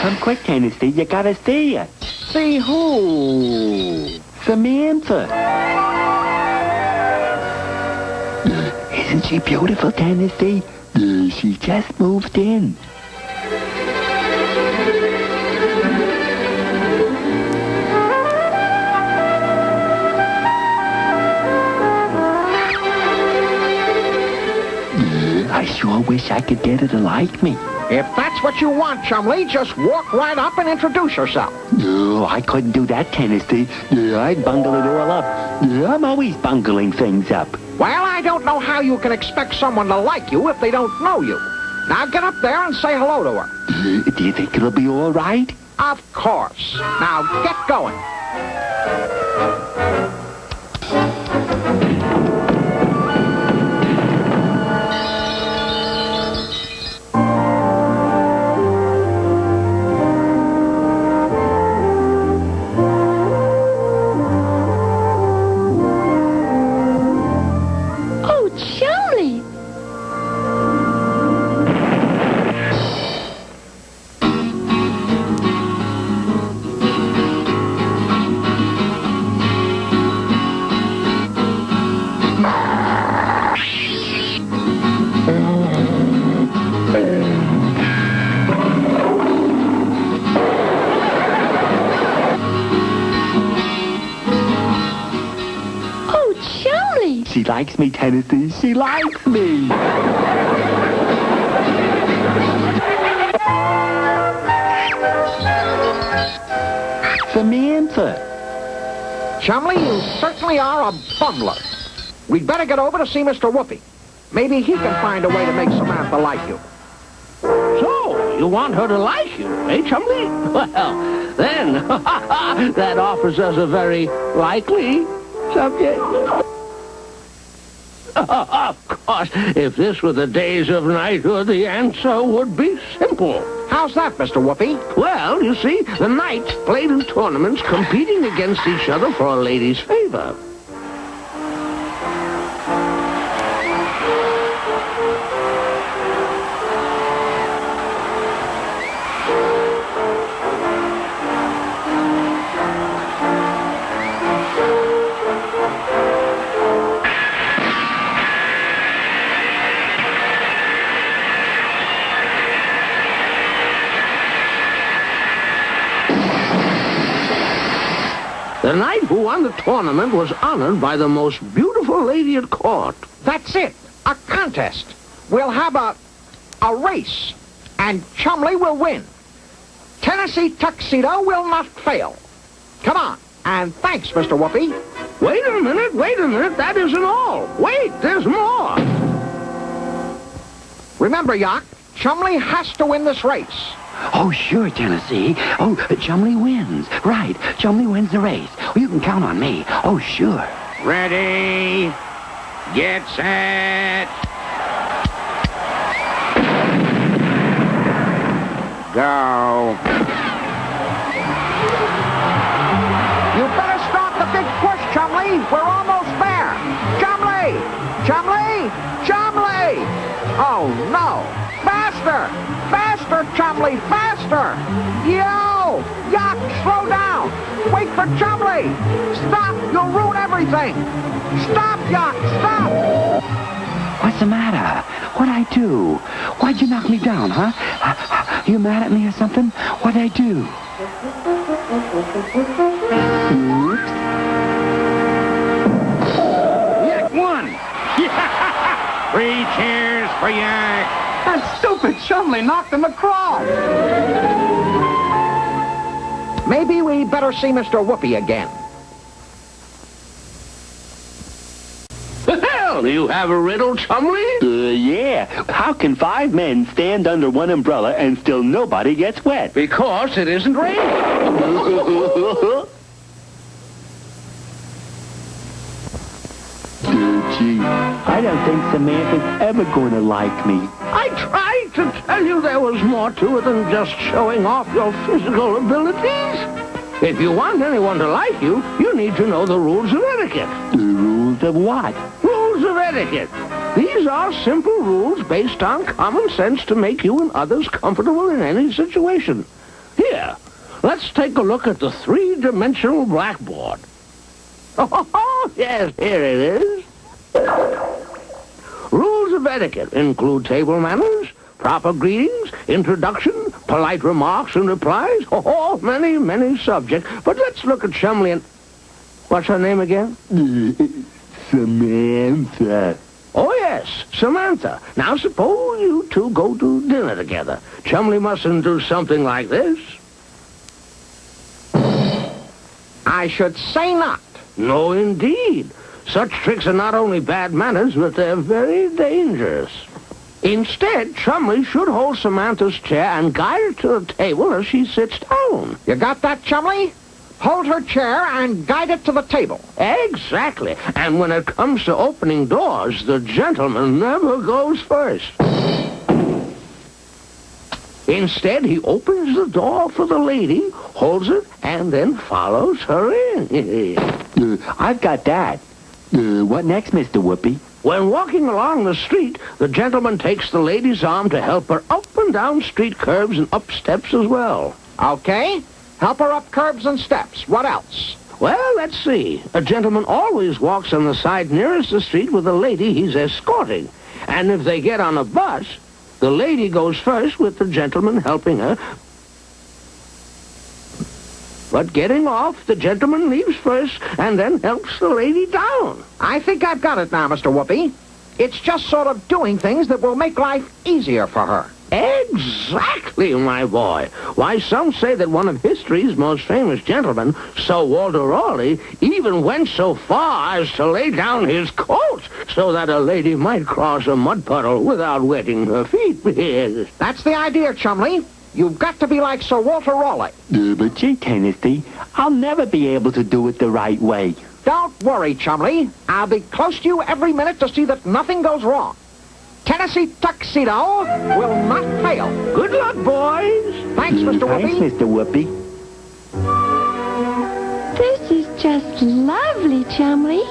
Come quick, Tennessee. You gotta see her. See who? Samantha. Isn't she beautiful, Tennessee? She just moved in. I sure wish I could get her to like me. If that's what you want, Chumley, just walk right up and introduce yourself. No, I couldn't do that, Tennessee. I'd bungle it all up. I'm always bungling things up. Well, I don't know how you can expect someone to like you if they don't know you. Now get up there and say hello to her. Do you think it'll be all right? Of course. Now get going. She likes me, Tennessee. She likes me. Samantha. Chumley, you certainly are a bumler. We'd better get over to see MrWhoopee. Maybe he can find a way to make Samantha like you. So, you want her to like you, eh, Chumley? Well, then, that offers us a very likely subject. Of course, if this were the days of knighthood, the answer would be simple. How's that, MrWhoopee? Well, you see, the knights played in tournaments competing against each other for a lady's favor. The knight who won the tournament was honored by the most beautiful lady at court. That's it. A contest. We'll have a race. And Chumley will win. Tennessee Tuxedo will not fail. Come on. And thanks, MrWhoopee. Wait a minute. That isn't all. Wait, there's more. Remember, Yak, Chumley has to win this race. Oh, sure, Tennessee. Oh, Chumley wins. Right, Chumley wins the race. Oh, you can count on me. Oh, sure. Ready, get set, go. You better start the big push, Chumley. We're almost there. Chumley! Chumley! Chumley! Oh, no. Faster! Faster, Chumley! Faster! Yo! Yak, slow down! Wait for Chumley! Stop! You'll ruin everything! Stop, Yak! Stop! What's the matter? What'd I do? Why'd you knock me down, huh? You mad at me or something? What'd I do? Oops. Yak won! 3 cheers for Yak! That stupid Chumley knocked him across. Maybe we better see MrWhoopee again. Well, do you have a riddle, Chumley? Yeah. How can 5 men stand under one umbrella and still nobody gets wet? Because it isn't raining. Gee, I don't think Samantha's ever going to like me. I tried to tell you there was more to it than just showing off your physical abilities. If you want anyone to like you, you need to know the rules of etiquette. The rules of what? Rules of etiquette. These are simple rules based on common sense to make you and others comfortable in any situation. Here, let's take a look at the three-dimensional blackboard. Oh, yes, here it is. Rules of etiquette include table manners, proper greetings, introduction, polite remarks and replies. Oh, many, many subjects. But let's look at Chumley and... What's her name again? Samantha. Oh, yes, Samantha. Now, suppose you two go to dinner together. Chumley mustn't do something like this. I should say not. No, indeed. Such tricks are not only bad manners, but they're very dangerous. Instead, Chumley should hold Samantha's chair and guide her to the table as she sits down. You got that, Chumley? Hold her chair and guide it to the table. Exactly. And when it comes to opening doors, the gentleman never goes first. Instead, he opens the door for the lady, holds it, and then follows her in. I've got that. What next, Mr. Whoopee? When walking along the street, the gentleman takes the lady's arm to help her up and down street curbs and up steps as well. Okay. Help her up curbs and steps. What else? Well, let's see. A gentleman always walks on the side nearest the street with the lady he's escorting. And if they get on a bus, the lady goes first with the gentleman helping her. But getting off, the gentleman leaves first and then helps the lady down. I think I've got it now, Mr. Whoopee. It's just sort of doing things that will make life easier for her. Exactly, my boy. Why, some say that one of history's most famous gentlemen, Sir Walter Raleigh, even went so far as to lay down his coat so that a lady might cross a mud puddle without wetting her feet. That's the idea, Chumley. You've got to be like Sir Walter Raleigh. But gee, Tennessee, I'll never be able to do it the right way. Don't worry, Chumley. I'll be close to you every minute to see that nothing goes wrong. Tennessee Tuxedo will not fail. Good luck, boys. Thanks, Mr. Whoopee. Thanks, Mr. Whoopee. This is just lovely, Chumley.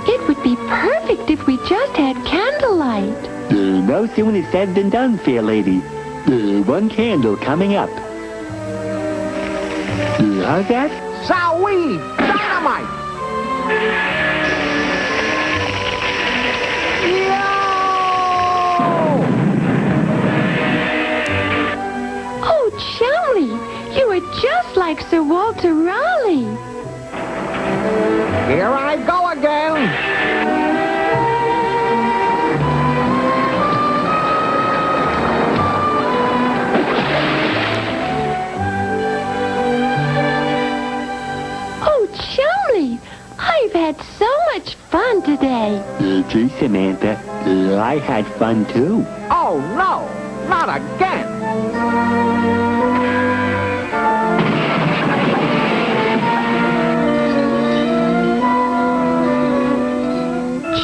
It would be perfect if we just had candlelight. No sooner said than done, fair lady. One candle coming up. How's that? Zowie! Dynamite! Oh, Chumley, you are just like Sir Walter Raleigh. Here I go again. I've had so much fun today. Gee, Samantha, I had fun too. Oh, no, not again.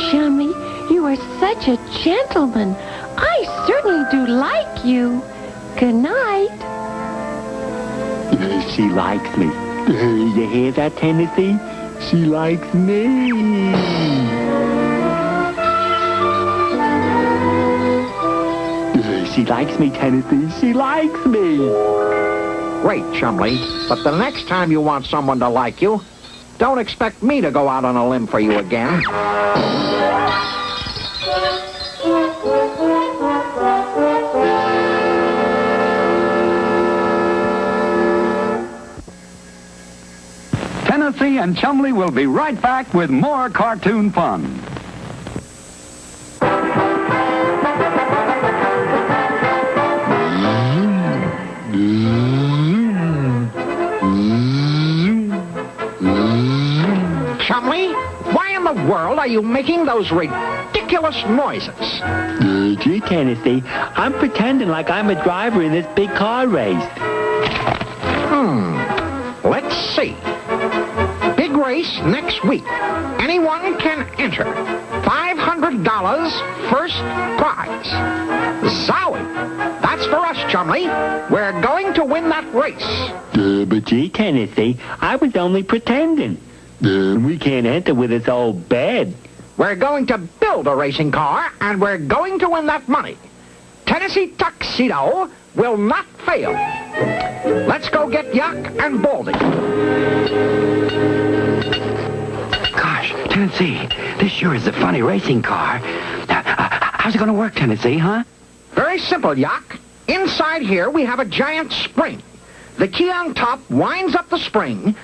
Chumley, you are such a gentleman. I certainly do like you. Good night. She likes me. You hear that, Tennessee? She likes me. She likes me, Tennessee. She likes me. Great, Chumley. But the next time you want someone to like you, don't expect me to go out on a limb for you again. Tennessee and Chumley will be right back with more cartoon fun. Chumley, why in the world are you making those ridiculous noises? Gee, Tennessee, I'm pretending like I'm a driver in this big car race. Let's see. Big race next week. Anyone can enter. $500 first prize. Zowie! That's for us, Chumley. We're going to win that race. But gee, Tennessee, I was only pretending. We can't enter with this old bed. We're going to build a racing car, and we're going to win that money. Tennessee Tuxedo will not fail. Let's go get Yuck and Baldy. Gosh, Tennessee, this sure is a funny racing car. How's it going to work, Tennessee, huh? Very simple, Yuck. Inside here, we have a giant spring. The key on top winds up the spring.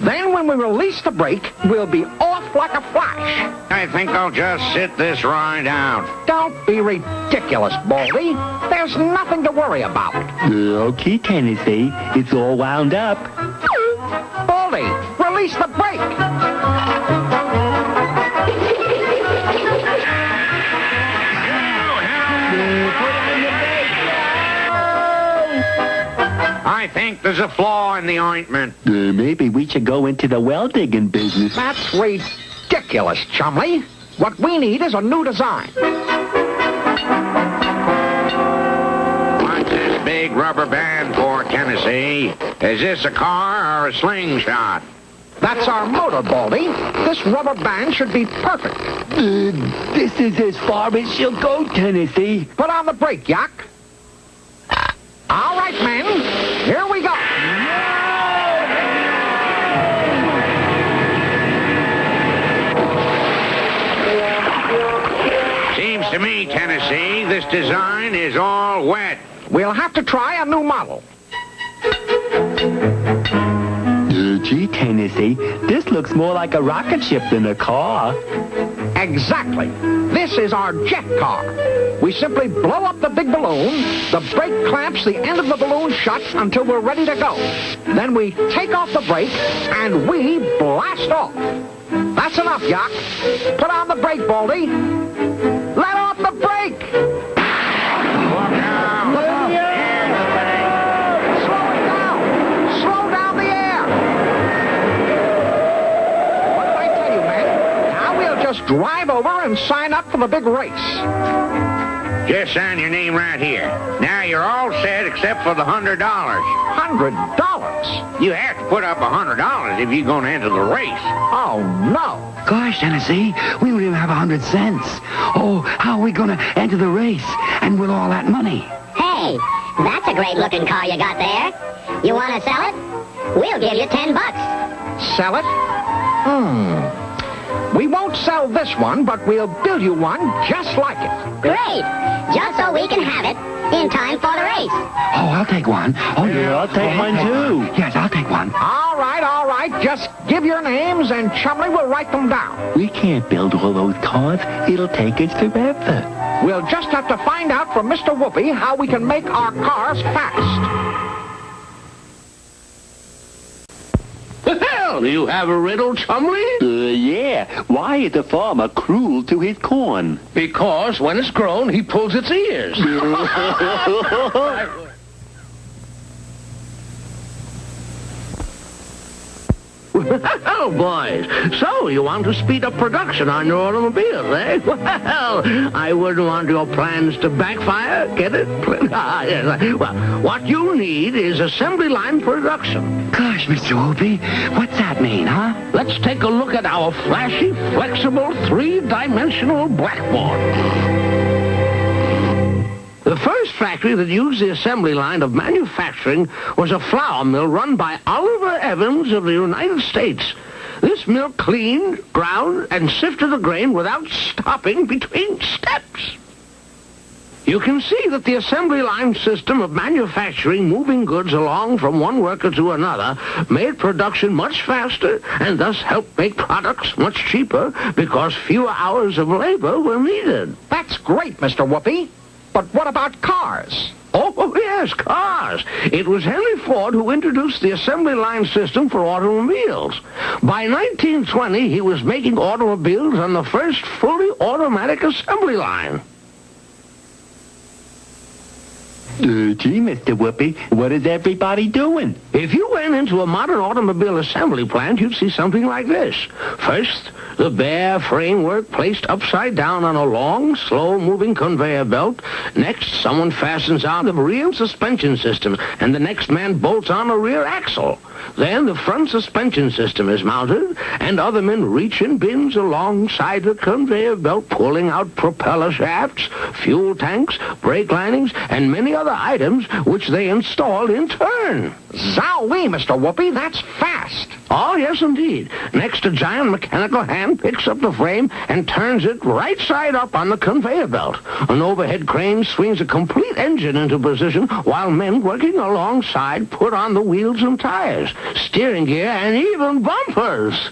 Then when we release the brake, we'll be off like a flash. I think I'll just sit this ride out. Don't be ridiculous, Baldy. There's nothing to worry about. Okay, Tennessee. It's all wound up. Baldy, release the brake. I think there's a flaw in the ointment. Maybe we should go into the well-digging business. That's ridiculous, Chumley. What we need is a new design. What's this big rubber band for, Tennessee? Is this a car or a slingshot? That's our motor, Baldy. This rubber band should be perfect. This is as far as she'll go, Tennessee. Put on the brake, Yuck. All right, men. Here we go. Seems to me, Tennessee, this design is all wet. We'll have to try a new model. Gee, Tennessee, this looks more like a rocket ship than a car. Exactly. This is our jet car. We simply blow up the big balloon, the brake clamps the end of the balloon shut until we're ready to go. Then we take off the brake, and we blast off. That's enough, Yuck. Put on the brake, Baldy. Let off the brake! Look out! Slow it down! Slow down the air! What did I tell you, man? Now we'll just drive over and sign up for the big race. Just sign your name right here. Now you're all set except for the $100. $100? You have to put up $100 if you're going to enter the race. Oh, no. Gosh, Tennessee, we don't even have 100 cents. Oh, how are we going to enter the race? And with all that money? Hey, that's a great-looking car you got there. You want to sell it? We'll give you $10. Sell it? We won't sell this one, but we'll build you one just like it. Great. Just so we can have it in time for the race. Oh, I'll take one. Oh, yeah, I'll take one, too. Yes, I'll take one. All right, all right. Just give your names, and Chumley will write them down. We can't build all those cars. It'll take us forever. We'll just have to find out from MrWhoopee how we can make our cars fast. Well, you have a riddle, Chumley? Yeah. Why is a farmer cruel to his corn? Because when it's grown, he pulls its ears. Well, boys, so you want to speed up production on your automobiles, eh? Well, I wouldn't want your plans to backfire, get it? Well, what you need is assembly line production. Gosh, MrWhoopee, what's that mean, huh? Let's take a look at our flashy, flexible, three-dimensional blackboard. The first factory that used the assembly line of manufacturing was a flour mill run by Oliver Evans of the United States. This mill cleaned, ground, and sifted the grain without stopping between steps. You can see that the assembly line system of manufacturing moving goods along from one worker to another made production much faster and thus helped make products much cheaper because fewer hours of labor were needed. That's great, MrWhoopee. But what about cars? Oh, yes, cars. It was Henry Ford who introduced the assembly line system for automobiles. By 1920, he was making automobiles on the first fully automatic assembly line. Gee, MrWhoopee, what is everybody doing? If you went into a modern automobile assembly plant, you'd see something like this. First, the bare framework placed upside down on a long, slow-moving conveyor belt. Next, someone fastens on the rear suspension system, and the next man bolts on a rear axle. Then the front suspension system is mounted, and other men reach in bins alongside the conveyor belt, pulling out propeller shafts, fuel tanks, brake linings, and many other other items which they installed in turn. Zowie, Mr. Whoopee, that's fast. Oh, yes, indeed. Next, a giant mechanical hand picks up the frame and turns it right side up on the conveyor belt. An overhead crane swings a complete engine into position while men working alongside put on the wheels and tires, steering gear, and even bumpers.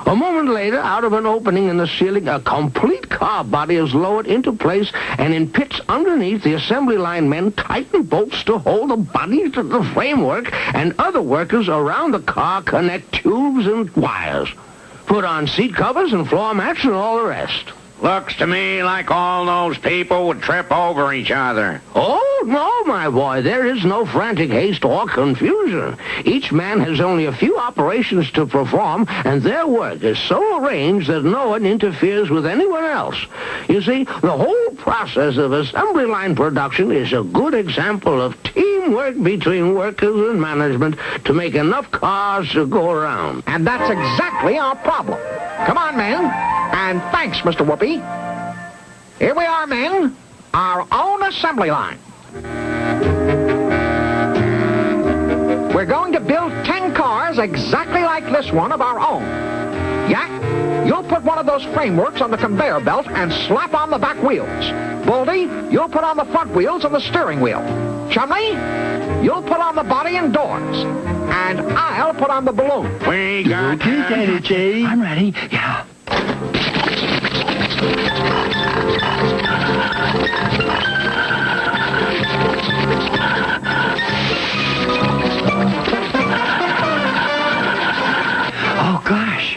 A moment later, out of an opening in the ceiling, a complete car body is lowered into place, and in pits underneath, the assembly line men tighten bolts to hold the body to the framework, and other workers around the car connect tubes and wires. Put on seat covers and floor mats and all the rest. Looks to me like all those people would trip over each other. Oh, no, my boy. There is no frantic haste or confusion. Each man has only a few operations to perform, and their work is so arranged that no one interferes with anyone else. You see, the whole process of assembly line production is a good example of teamwork between workers and management to make enough cars to go around. And that's exactly our problem. Come on, men. And thanks, Mr. Whoopee. Here we are, men. Our own assembly line. We're going to build 10 cars exactly like this one of our own. Yak, you'll put one of those frameworks on the conveyor belt and slap on the back wheels. Baldy, you'll put on the front wheels and the steering wheel. Chumley, you'll put on the body and doors. And I'll put on the balloon. We got I'm ready. Yeah. Oh, gosh.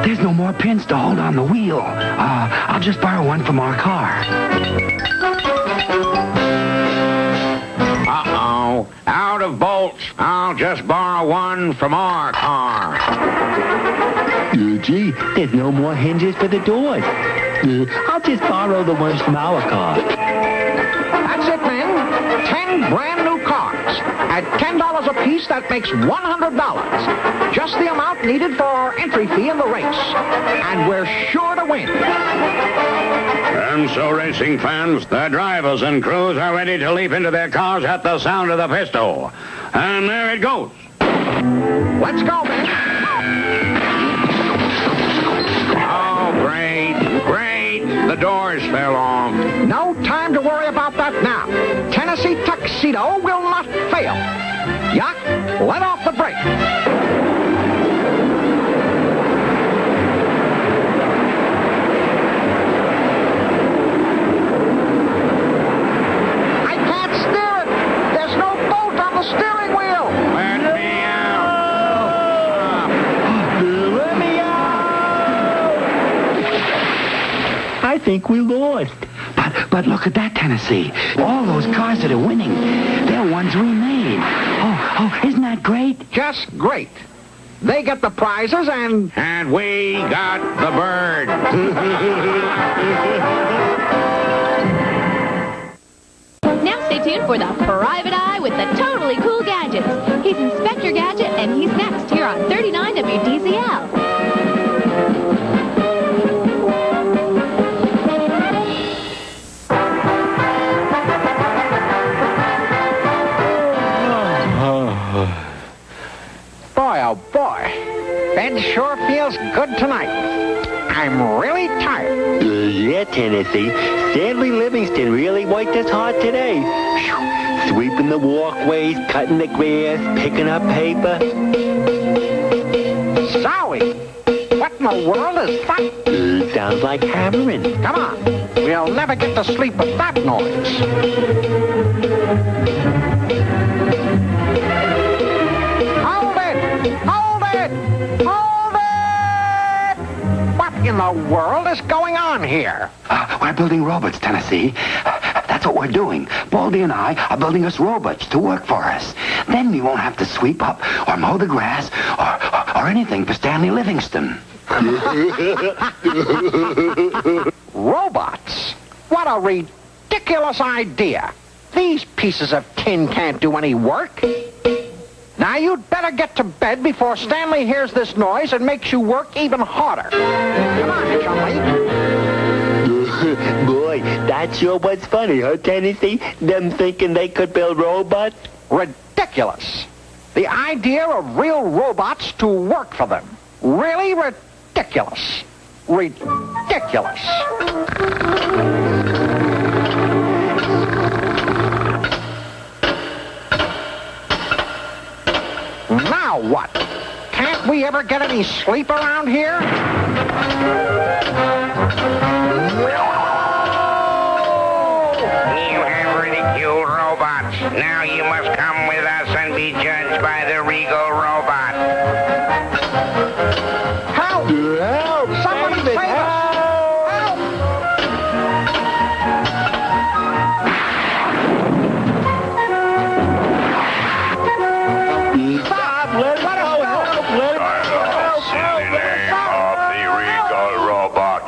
There's no more pins to hold on the wheel. I'll just borrow one from our car. Uh-oh. Out of bolts. I'll just borrow one from our car. Gee, there's no more hinges for the doors. I'll just borrow the ones from our car. That's it, men. 10 brand new cars. At $10 a piece, that makes $100. Just the amount needed for our entry fee in the race. And we're sure to win. And so, racing fans, the drivers and crews are ready to leap into their cars at the sound of the pistol. And there it goes. Let's go, men. Oh, great. The doors fell off. No time to worry about that now. Tennessee Tuxedo will not fail. Yak, let off the brake. I can't steer it. There's no bolt on the steering wheel. Let me out. Let me out! I think we lost. But look at that, Tennessee. All those cars that are winning, they're ones we made. Oh, isn't that great? Just great. They get the prizes and... And we got the bird. Now stay tuned for the Private Eye with the totally cool gadgets. He's Inspector Gadget, and he's next here on 39 WDZL. Boy, oh boy. Bed sure feels good tonight. I'm really tired. Yeah, Tennessee. StanleyLivingston really worked us hard today. Whew. Sweeping the walkways, cutting the grass, picking up paper. Zowie! What in the world is that? Sounds like hammering. Come on. We'll never get to sleep with that noise. Hold it! Hold it! Hold it! What in the world is going on here? We're building robots, Tennessee. That's what we're doing. Baldy and I are building us robots to work for us. Then we won't have to sweep up or mow the grass or anything for StanleyLivingston. Robots? What a ridiculous idea. These pieces of tin can't do any work. Now, you'd better get to bed before Stanley hears this noise and makes you work even harder. Come on, Chumley. Boy, that sure was funny, huh, Tennessee? Them thinking they could build robots? Ridiculous. The idea of real robots to work for them. Really ridiculous. Ridiculous. Now what? Can't we ever get any sleep around here? You have ridiculed robots. Now you must come with us and be judged by the regal robot. Help! Help! Somebody David, save us! Help! Stop! Let us go! Help! Let us go! In the name of the regal robot,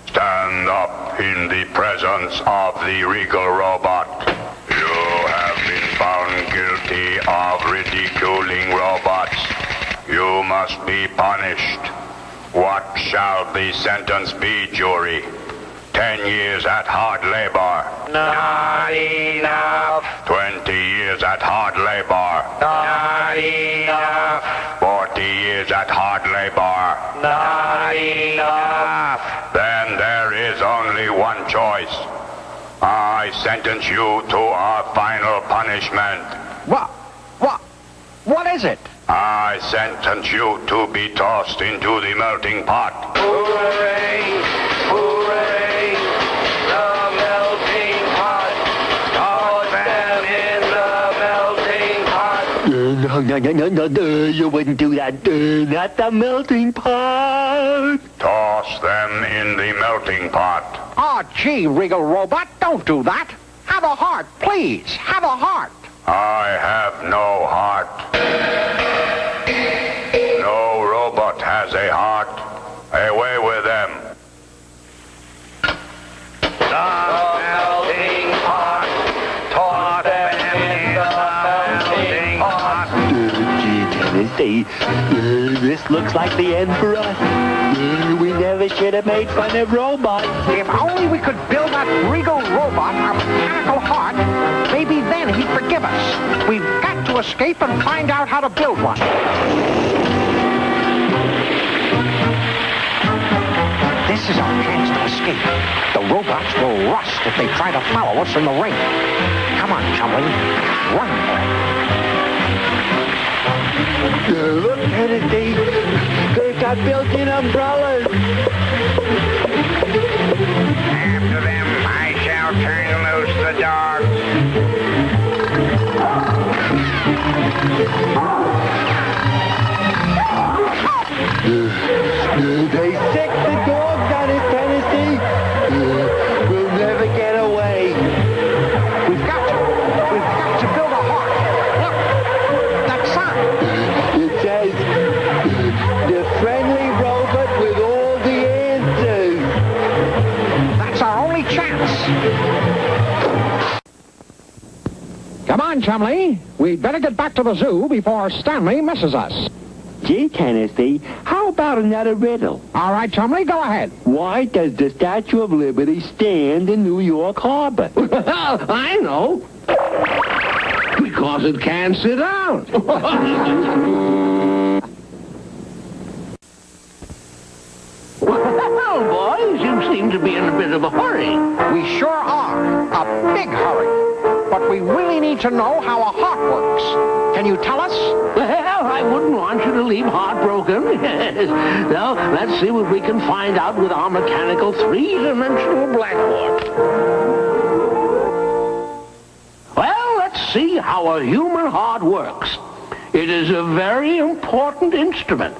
stand up in the presence of the regal robot. You have been found guilty of ridiculing robots. You must be punished. What shall the sentence be, jury? 10 years at hard labor. Not enough. 20 years at hard labor. Not enough. 40 years at hard labor. Not enough. Then there is only one choice. I sentence you to a final punishment. What is it? I sentence you to be tossed into the melting pot. Hooray! Hooray! The melting pot. Toss them in the melting pot. No, you wouldn't do that. Not the melting pot. Toss them in the melting pot. Oh, gee, Regal Robot, don't do that. Have a heart, please. Have a heart. I have no heart. No robot has a heart. Away with them. The melting pot. Toss them in the melting pot. Gee, Tennessee, this looks like the end for us. We never should have made fun of robots. If only we could build that Regal Robot a mechanical heart, maybe then he'd forgive us. We've got to escape and find out how to build one. This is our chance to escape. The robots will rust if they try to follow us in the ring. Come on, Chumley. Run for it. Look, Tennessee, they've got built-in umbrellas. After them, I shall turn loose the dogs. They sick the dogs on it, Tennessee. We'll never get away. We've got to build a heart. Look, that sign. It says, the friendly robot with all the answers. That's our only chance. Come on, Chumley. We'd better get back to the zoo before Stanley misses us. Gee, Tennessee, how about another riddle? All right, Chumley, go ahead. Why does the Statue of Liberty stand in New York Harbor? I know. Because it can't sit down. Well, boys, you seem to be in a bit of a hurry. We sure are. A big hurry. But we really need to know how a heart works. Can you tell us? Well, I wouldn't want you to leave heartbroken. Now, let's see what we can find out with our mechanical three-dimensional blackboard. Well, let's see how a human heart works. It is a very important instrument.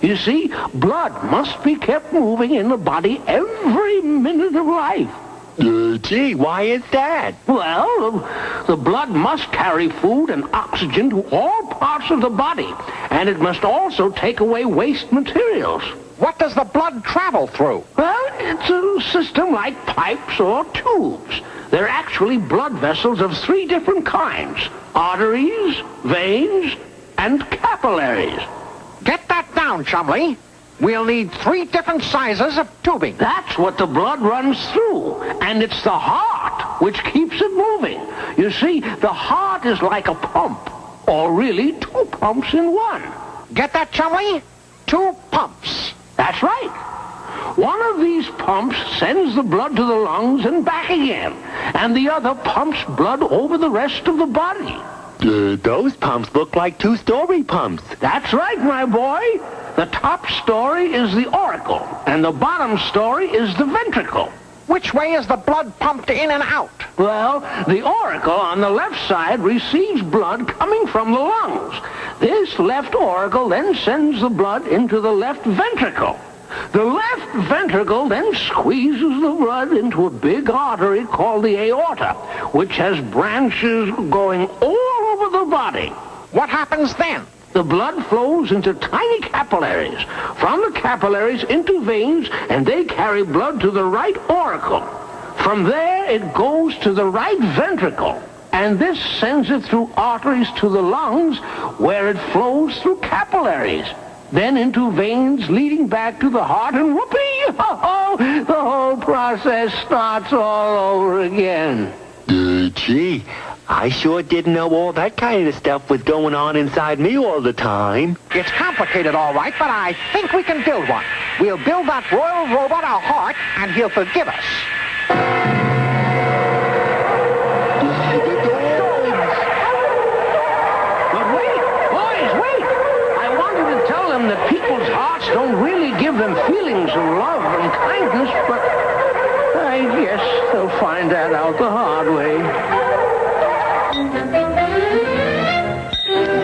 You see, blood must be kept moving in the body every minute of life. Gee, why is that? Well, the blood must carry food and oxygen to all parts of the body, and it must also take away waste materials. What does the blood travel through? Well, it's a system like pipes or tubes. They're actually blood vessels of three different kinds: arteries, veins, and capillaries. Get that down, Chumley. We'll need 3 different sizes of tubing. That's what the blood runs through, and it's the heart which keeps it moving. You see, the heart is like a pump, or really 2 pumps in one. Get that, Chumley? 2 pumps. That's right. One of these pumps sends the blood to the lungs and back again, and the other pumps blood over the rest of the body. Those pumps look like 2-story pumps. That's right, my boy. The top story is the auricle, and the bottom story is the ventricle. Which way is the blood pumped in and out? Well, the auricle on the left side receives blood coming from the lungs. This left auricle then sends the blood into the left ventricle. The left ventricle then squeezes the blood into a big artery called the aorta, which has branches going all over the body. What happens then? The blood flows into tiny capillaries. From the capillaries into veins, and they carry blood to the right auricle. From there, it goes to the right ventricle. And this sends it through arteries to the lungs, where it flows through capillaries. Then into veins leading back to the heart, and whoopee! Oh, the whole process starts all over again. Gee, I sure didn't know all that kind of stuff was going on inside me all the time. It's complicated, all right, but I think we can build one. We'll build that royal robot a heart, and he'll forgive us. But wait, boys, wait! I wanted to tell them that people's hearts don't really give them feelings of love and kindness, but I guess they'll find that out the hard way.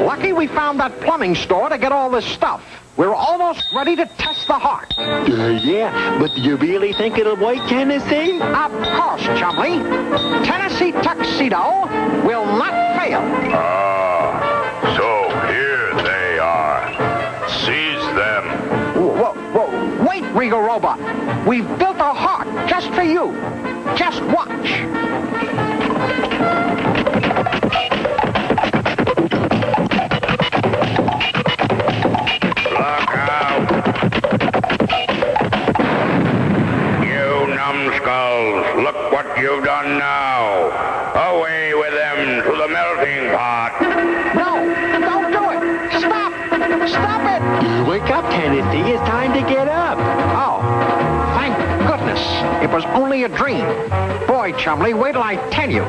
Lucky we found that plumbing store to get all this stuff. We're almost ready to test the heart. Yeah, but do you really think it'll work, Tennessee? Of course, Chumley. Tennessee Tuxedo will not fail. So here they are. Seize them. Whoa, wait, Regal Robot. We've built a heart just for you. Just watch. Look out! You numbskulls, look what you've done now. Away with them to the melting pot. No, don't do it. Stop. Stop it. Wake up, Tennessee. It's time to get up. Oh, thank goodness. It was only a dream. Boy, Chumley, wait till I tell you.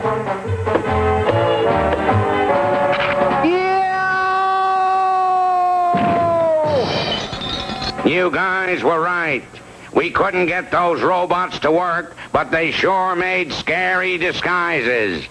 You guys were right. We couldn't get those robots to work, but they sure made scary disguises.